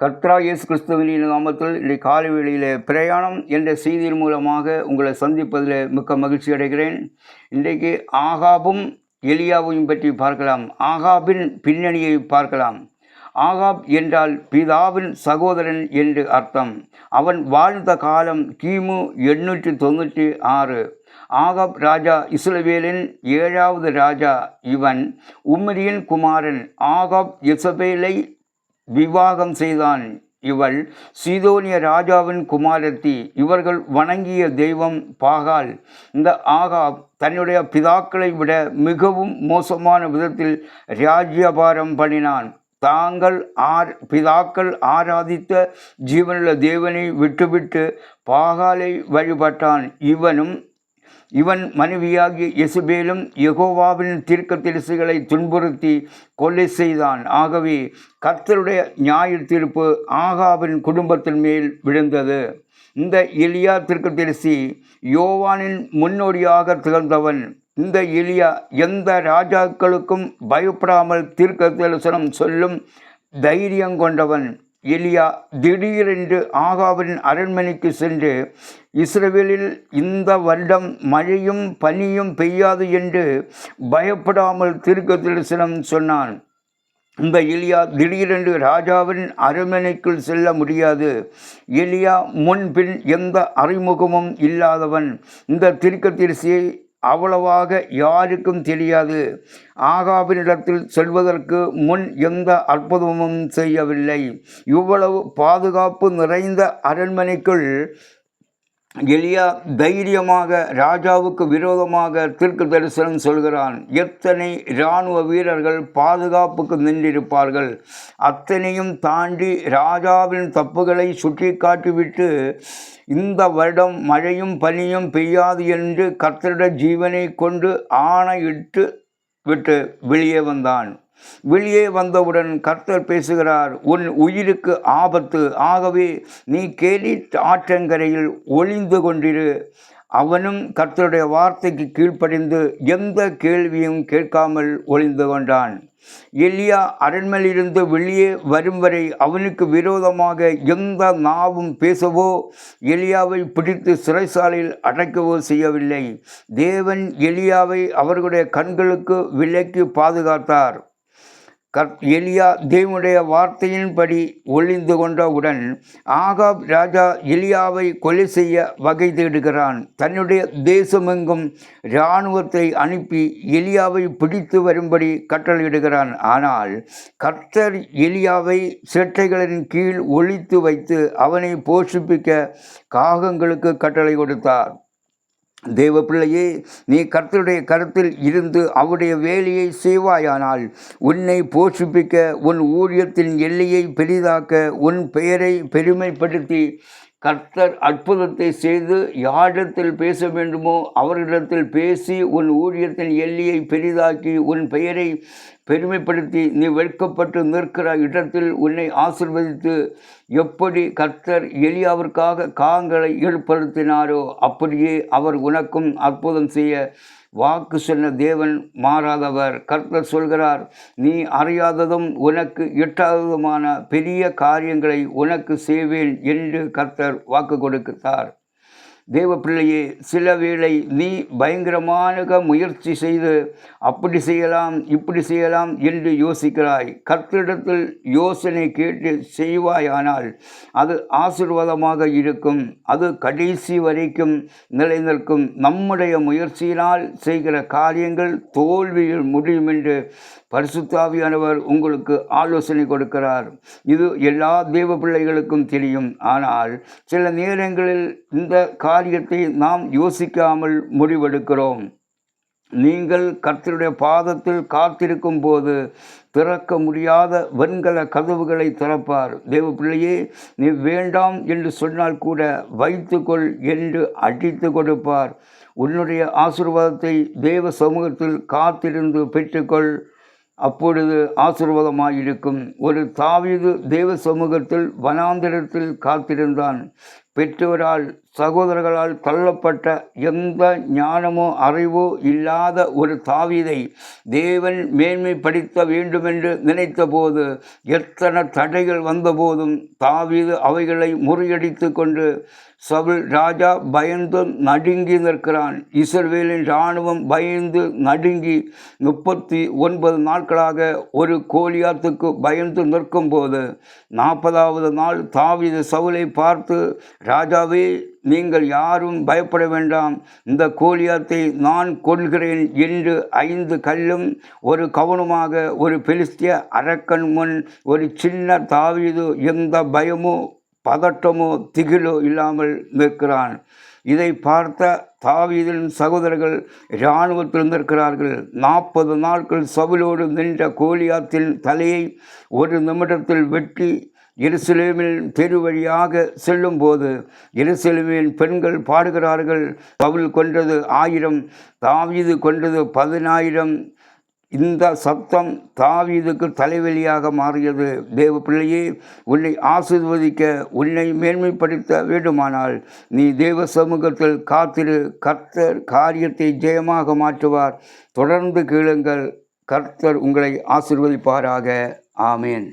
கர்த்தராகிய இயேசு கிறிஸ்துவின் நாமத்தில் இன்றைய காலை வேளையிலே பிரயாணம் என்ற செய்தியின் மூலமாக உங்களை சந்திப்பதில் மிக்க மகிழ்ச்சி அடைகிறேன். இன்றைக்கு ஆகாபும் எலியாவையும் பற்றி பார்க்கலாம். ஆகாபின் பின்னணியை பார்க்கலாம். ஆகாப் என்றால் பிதாவின் சகோதரன் என்று அர்த்தம். அவன் வாழ்ந்த காலம் கிமு 896. ஆகாப் ராஜா இஸ்ரவேலின் 7வது ராஜா. இவன் உம்ரியின் குமாரன். ஆகாப் யெசபேலை விவாகம் செய்தான். இவள் சீதோனிய ராஜாவின் குமாரத்தி. இவர்கள் வணங்கிய தெய்வம் பாகால். இந்த ஆகாப் தன்னுடைய பிதாக்களை விட மிகவும் மோசமான விதத்தில் ராஜ்யபாரம் பண்ணினான். பிதாக்கள் ஆராதித்த ஜீவனுள்ள தேவனை விட்டுவிட்டு பாகாலை வழிபட்டான். இவன் மனைவியாகிய யெசபேலும் யெகோவாவின் தீர்க்கதரிசிகளை துன்புறுத்தி கொலை செய்தான். ஆகவே கர்த்தருடைய நியாய தீர்ப்பு ஆகாபின் குடும்பத்தின் மேல் விழுந்தது. இந்த எலியா தீர்க்கதரிசி யோவானின் முன்னோடியாக திகழ்ந்தவன். இந்த எலியா எந்த ராஜாக்களுக்கும் பயப்படாமல் தீர்க்க தரிசனம் சொல்லும் தைரியம் கொண்டவன். எலியா திடீரென்று ஆகாபின் அரண்மனைக்கு சென்று இஸ்ரவேலில் இந்த வருடம் மழையும் பனியும் பெய்யாது என்று பயப்படாமல் தீர்க்க தரிசனம் சொன்னான். இந்த எலியா திடீரென்று ராஜாவின் அரண்மனைக்குள் செல்ல முடியாது. எலியா முன்பின் எந்த அறிமுகமும் இல்லாதவன். இந்த தீர்க்கதரிசியை அவ்வளவாக யாருக்கும் தெரியாது. ஆகாபினிடத்தில் செல்வதற்கு முன் எந்த அற்புதமும் செய்யவில்லை. இவ்வளவு பாதுகாப்பு நிறைந்த அரண்மனைக்குள் எலியா தைரியமாக ராஜாவுக்கு விரோதமாக தீர்க்க தரிசனம் சொல்கிறான். எத்தனை இராணுவ வீரர்கள் பாதுகாப்புக்கு நின்றிருப்பார்கள். அத்தனையும் தாண்டி ராஜாவின் தப்புகளை சுட்டி காட்டிவிட்டு இந்த வருடம் மழையும் பனியும் பெய்யாது என்று கர்த்தருடைய ஜீவனை கொண்டு ஆணையிட்டு விட்டு வெளியே வந்தான். வெளியே வந்தவுடன் கர்த்தர் பேசுகிறார், உன் உயிருக்கு ஆபத்து. ஆகவே நீ கேலிட் ஆற்றங்கரையில் ஒளிந்து கொண்டிரு. அவனும் கர்த்தருடைய வார்த்தைக்கு கீழ்ப்படிந்து எந்த கேள்வியும் கேட்காமல் ஒளிந்து கொண்டான். எலியா அரண்மனையிலிருந்து வெளியே வரும் வரை அவனுக்கு விரோதமாக எந்த நாவும் பேசவோ எலியாவை பிடித்து சிறைசாலையில் அடைக்கவோ செய்யவில்லை. தேவன் எலியாவை அவர்களுடைய கண்களுக்கு விலக்கி பாதுகாத்தார். எலியா தேவனுடைய வார்த்தையின்படி ஒளிந்து கொண்டவுடன் ஆகாப் ராஜா எலியாவை கொலை செய்ய வகை தேடுகிறான். தன்னுடைய தேசமெங்கும் இராணுவத்தை அனுப்பி எலியாவை பிடித்து வரும்படி கட்டளையிடுகிறான். ஆனால் கர்த்தர் எலியாவை சேட்டைகளின் கீழ் ஒளித்து வைத்து அவனை போஷிப்பிக்க காகங்களுக்கு கட்டளை கொடுத்தார். தேவ பிள்ளையே, நீ கர்த்தருடைய கருத்தில் இருந்து அவருடைய வேலையை செய்வாயானால் உன்னை போஷிப்பிக்க, உன் ஊழியத்தின் எல்லையை பெரிதாக்க, உன் பெயரை பெருமைப்படுத்தி கர்த்தர் அற்புதத்தை செய்து யாரிடத்தில் பேச வேண்டுமோ அவர்களிடத்தில் பேசி உன் ஊழியத்தின் எல்லையை பெரிதாக்கி உன் பெயரை பெருமைப்படுத்தி நீ வெட்கப்பட்டு நிற்கிற இடத்தில் உன்னை ஆசீர்வதித்து எப்படி கர்த்தர் எலியாவிற்காக காகங்களை ஏற்படுத்தினாரோ அப்படியே அவர் உனக்கும் அற்புதம் செய்ய வாக்கு சொன்ன தேவன் மாறாதவர். கர்த்தர் சொல்கிறார், நீ அறியாததும் உனக்கு எட்டாததுமான பெரிய காரியங்களை உனக்கு செய்வேன் என்று கர்த்தர் வாக்கு கொடுக்கிறார். தேவ பிள்ளையே, சில வேளை நீ பயங்கரமான முயற்சி செய்து அப்படி செய்யலாம் இப்படி செய்யலாம் என்று யோசிக்கிறாய். கர்த்தரிடத்தில் யோசனை கேட்டு செய்வாயானால் அது ஆசீர்வாதமாக இருக்கும். அது கடைசி வரைக்கும் நிலைநிற்கும். நம்முடைய முயற்சியினால் செய்கிற காரியங்கள் தோல்வியில் முடியும் என்று பரிசுத்தாவியானவர் உங்களுக்கு ஆலோசனை கொடுக்கிறார். இது எல்லா தேவ பிள்ளைகளுக்கும் தெரியும். ஆனால் சில நேரங்களில் இந்த காரியத்தை நாம் யோசிக்காமல் முடிவெடுக்கிறோம். நீங்கள் கர்த்தருடைய பாதத்தில் காத்திருக்கும் போது திறக்க முடியாத வெண்கல கதவுகளை திறப்பார். தேவ பிள்ளையே, நீ வேண்டாம் என்று சொன்னால் கூட வைத்துக்கொள் என்று அடித்து கொடுப்பார். உன்னுடைய ஆசீர்வாதத்தை தேவ சமூகத்தில் காத்திருந்து பெற்றுக்கொள். அப்பொழுது ஆசீர்வாதமாயிருக்கும். ஒரு தாவீது தேவ சமூகத்தில் வனாந்திரத்தில் காத்திருந்தான். பெற்றோரால் சகோதரர்களால் தள்ளப்பட்ட எந்த ஞானமோ அறிவோ இல்லாத ஒரு தாவீதை தேவன் மேன்மைப்படுத்த வேண்டுமென்று நினைத்தபோது எத்தனை தடைகள் வந்தபோதும் தாவீது அவைகளை முறியடித்து கொண்டு சவுல் ராஜா பயந்து நடுங்கி நிற்கிறான். இஸ்ரவேலின் இராணுவம் பயந்து நடுங்கி 39 நாட்களாக ஒரு கோலியாத்துக்கு பயந்து நிற்கும்போது 40வது நாள் தாவீது சவுலை பார்த்து, ராஜாவே, நீங்கள் யாரும் பயப்பட வேண்டாம், இந்த கோலியாத்தை நான் கொள்கிறேன் என்று 5 கல்லும் ஒரு கவனமாக ஒரு பெலிஸ்திய அரக்கன் முன் ஒரு சின்ன தாவீது எந்த பயமோ பதட்டமோ திகிலோ இல்லாமல் நிற்கிறான். இதை பார்த்த தாவீதின் சகோதரர்கள் இராணுவத்தில் நிற்கிறார்கள். 40 நாட்கள் சவுலோடு நின்ற கோலியாத்தின் தலையை ஒரு நிமிடத்தில் வெட்டி எருசலேமில் தெரு வழியாக செல்லும்போது எருசலேமின் பெண்கள் பாடுகிறார்கள், சவுல் கொன்றது 1000, தாவீது கொன்றது 10,000. இந்த சத்தம் தாவீதுக்கு தலைவலியாக மாறியது. தேவ பிள்ளையே, உன்னை ஆசீர்வதிக்க, உன்னை மேன்மைப்படுத்த வேண்டுமானால் நீ தேவ சமூகத்தில் காத்திரு. கர்த்தர் காரியத்தை ஜெயமாக மாற்றுவார். தொடர்ந்து கேளுங்கள். கர்த்தர் உங்களை ஆசீர்வதிப்பாராக. ஆமேன்.